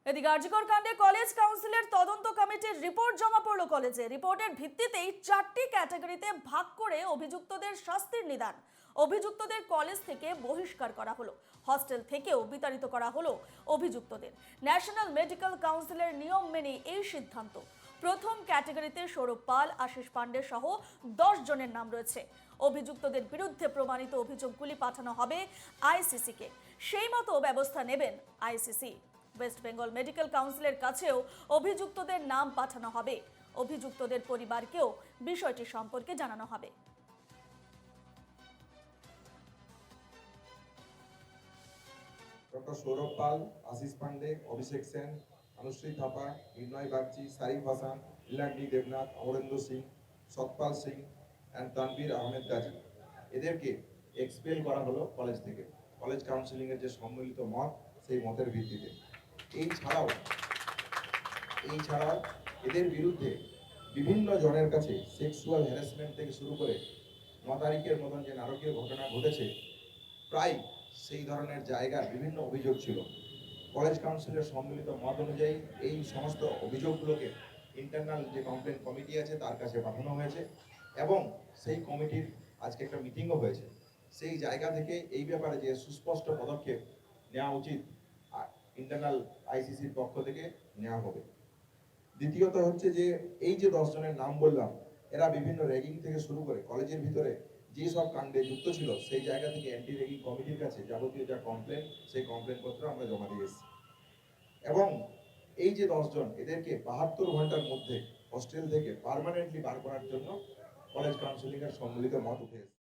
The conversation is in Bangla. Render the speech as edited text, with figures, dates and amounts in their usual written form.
এদিকে আরজিকর কাণ্ডে কলেজ কাউন্সিলের তদন্ত কমিটির রিপোর্ট জমা পড়ল কলেজে। রিপোর্টের ভিত্তিতেই 4টি ক্যাটাগরিতে ভাগ করে অভিযুক্তদের শাস্তির নিদান। অভিযুক্তদের কলেজ থেকে বহিষ্কার করা হলো, হস্টেল থেকেও বিতাড়িত করা হলো অভিযুক্তদের। ন্যাশনাল মেডিকেল কাউন্সিলের নিয়ম মেনে এই সিদ্ধান্ত। প্রথম ক্যাটাগরিতে সৌরভ পাল, আশিস পান্ডে সহ 10 জনের নাম রয়েছে। অভিযুক্তদের বিরুদ্ধে প্রমাণিত অভিযোগগুলি পাঠানো হবে আইসিসিকে। সেই মতো ব্যবস্থা নেবেন আইসিসি। ওয়েস্ট বেঙ্গল মেডিকেল কাউন্সিলের কাছেও অভিযুক্তদের নাম পাঠানো হবে। অভিযুক্তদের পরিবারকেও বিষয়টি সম্পর্কে জানানো হবে। ডক্টর সৌরভ পাল, আশিস পান্ডে, অভিষেক সেন, অনুশ্রী থাপা, নির্ণয় বাগচি, সারিফ হাসান, লীলান্ডি দেবনাথ, অমরেন্দ্র সিং, সতপাল সিং অ্যান্ড তানবীর আহমেদ গাজী, এদেরকে এক্সপেল করা হলো কলেজ থেকে। কলেজ কাউন্সিলিং এর যে সম্মিলিত মত, সেই মতের ভিত্তিতে। এছাড়াও এদের বিরুদ্ধে বিভিন্ন জনের কাছে সেক্সুয়াল হ্যারাসমেন্ট থেকে শুরু করে 9 তারিখের মতন যে নারকীয় ঘটনা ঘটেছে, প্রায় সেই ধরনের জায়গার বিভিন্ন অভিযোগ ছিল। কলেজ কাউন্সিলের সম্মিলিত মত অনুযায়ী এই সমস্ত অভিযোগগুলোকে ইন্টারনাল যে কমপ্লেন কমিটি আছে তার কাছে পাঠানো হয়েছে এবং সেই কমিটির আজকে একটা মিটিংও হয়েছে। সেই জায়গা থেকে এই ব্যাপারে যে সুস্পষ্ট পদক্ষেপ নেওয়া উচিত ইন্টারনাল আইসিসির পক্ষ থেকে নেওয়া হবে। দ্বিতীয়ত হচ্ছে যে এই যে 10 জনের নাম বললাম, এরা বিভিন্ন র্যাগিং থেকে শুরু করে কলেজের ভিতরে যে সব কাণ্ডে যুক্ত ছিল, সেই জায়গা থেকে অ্যান্টি র্যাগিং কমিটির কাছে যাবতীয় যা কমপ্লেন, সেই কমপ্লেন পত্র আমরা জমা দিয়ে এসেছি। এবং এই যে 10 জন, এদেরকে 72 ঘন্টার মধ্যে হস্টেল থেকে পার্মানেন্টলি বার করার জন্য কলেজ কাউন্সিলিং এর সম্মিলিত মত উঠে এসেছে।